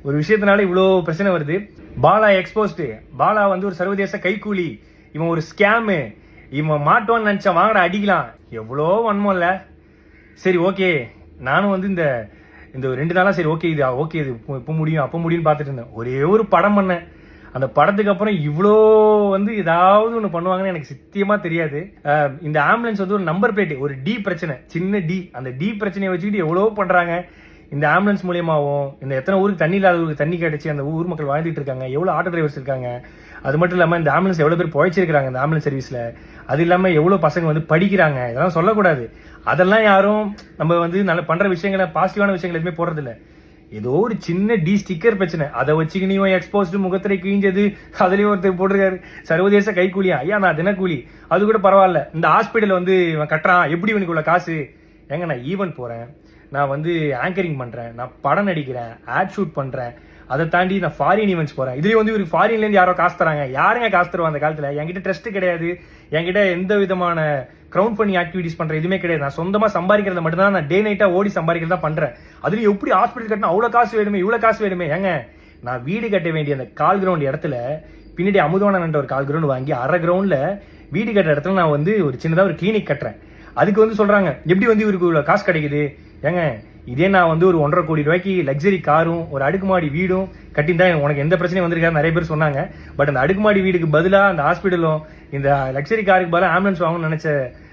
ஒரு விஷயத்தினால இவ்வளோ பிரச்சனை வருது. பாலா எக்ஸ்போஸ்டு, பாலா வந்து ஒரு சர்வதேச கைக்கூலி, இவன் ஒரு ஸ்கேமு, இவன் மாட்டோன்னு நினைச்சா வாங்கட அடிக்கலாம், எவ்வளோ வன்மம் இல்ல. சரி ஓகே, நானும் வந்து இந்த இந்த 2 நாளா சரி ஓகே இது இப்போ முடியும் அப்போ முடியும்னு பார்த்துட்டு இருந்தேன். ஒரே ஒரு படம் பண்ணேன், அந்த படத்துக்கு அப்புறம் இவ்வளோ வந்து ஏதாவது ஒன்று பண்ணுவாங்கன்னு எனக்கு சத்தியமா தெரியாது. இந்த ஆம்புலன்ஸ் வந்து ஒரு நம்பர் பிளேட், ஒரு டி பிரச்சனை, சின்ன டி, அந்த டி பிரச்சனையை வச்சுக்கிட்டு எவ்வளோ பண்றாங்க. இந்த ஆம்புலன்ஸ் மூலியமாவும் இந்த எத்தனை ஊருக்கு தண்ணி இல்லாத ஊருக்கு தண்ணி கிடைச்சி அந்த ஊர் மக்கள் வாழ்ந்துட்டு இருக்காங்க, எவ்வளோ ஆட்டோ டிரைவர்ஸ் இருக்காங்க. அது மட்டும் இல்லாமல் இந்த ஆம்புலன்ஸ் எவ்வளோ பேர் பொழைச்சிருக்காங்க இந்த ஆம்புலன்ஸ் சர்வீஸ்ல. அது இல்லாமல் எவ்வளோ பசங்க வந்து படிக்கிறாங்க, இதெல்லாம் சொல்லக்கூடாது. அதெல்லாம் யாரும் நம்ம வந்து நல்ல பண்ற விஷயங்களை, பாசிட்டிவான விஷயங்கள் எதுவுமே போடுறது இல்லை. ஏதோ ஒரு சின்ன டி ஸ்டிக்கர் பிரச்சனை, அதை வச்சுக்கு நீ எக்ஸ்போஸ்டு முகத்திரை கிழிஞ்சது, அதுலயும் ஒருத்தர் போட்டிருக்காரு சர்வதேச கைக்கூலியா. ஐயா நான் தினக்கூலி, அது கூட பரவாயில்ல. இந்த ஹாஸ்பிட்டல் வந்து இவன் கட்டுறான், எப்படி இவனுக்கு உள்ள காசு? ஏங்க நான் ஈவென்ட் போறேன், நான் வந்து ஆங்கரிங் பண்றேன், நான் படம் நடிக்கிறேன், ஆட் ஷூட் பண்றேன், அதை தாண்டி நான் ஃபாரின் ஈவெண்ட்ஸ் போறேன். இதுலயும் வந்து இவருக்கு ஃபாரின்ல இருந்து யாரோ காசு தராங்க. யாருங்க காசு தருவா அந்த காலத்துல? என்கிட்ட ட்ரஸ்ட் கிடையாது, என்கிட்ட எந்த விதமான கிரவுண்ட் ஃபண்டிங் ஆக்டிவிட்டிஸ் பண்ற எதுவுமே கிடையாது. நான் சொந்தமா சம்பாதிக்கிறத மட்டும் தான், நான் டே நைட்டா ஓடி சம்பாதிக்கிறதா பண்றேன். அதுலயும் எப்படி ஹாஸ்பிட்டல் கட்டினா அவ்வளவு காசு வேணுமே, இவ்வளவு காசு வேணுமே? ஏங்க நான் வீடு கட்ட வேண்டிய அந்த கால் கிரவுண்ட் இடத்துல பின்னாடி அமுதவானன் ஒரு கால் கிரவுண்ட் வாங்கி அரை கிரவுண்ட்ல வீடு கட்டுற இடத்துல நான் வந்து ஒரு சின்னதா ஒரு கிளினிக் கட்டுறேன். அதுக்கு வந்து சொல்றாங்க எப்படி வந்து இவருக்கு இவ்வளவு காசு கிடைக்குது? ஏங்க இதே நான் வந்து ஒரு 1.5 கோடி ரூபாய்க்கு லக்ஸரி காரும் ஒரு அடுக்குமாடி வீடும் கட்டியிருந்தா உனக்கு எந்த பிரச்சனையும் வந்திருக்காரு நிறைய பேர் சொன்னாங்க. பட் அந்த அடுக்குமாடி வீடுக்கு பதிலா அந்த ஹாஸ்பிட்டலும் இந்த லக்ஸரி காருக்கு பதிலாக ஆம்புலன்ஸ் வாங்கணும்னு நினைச்ச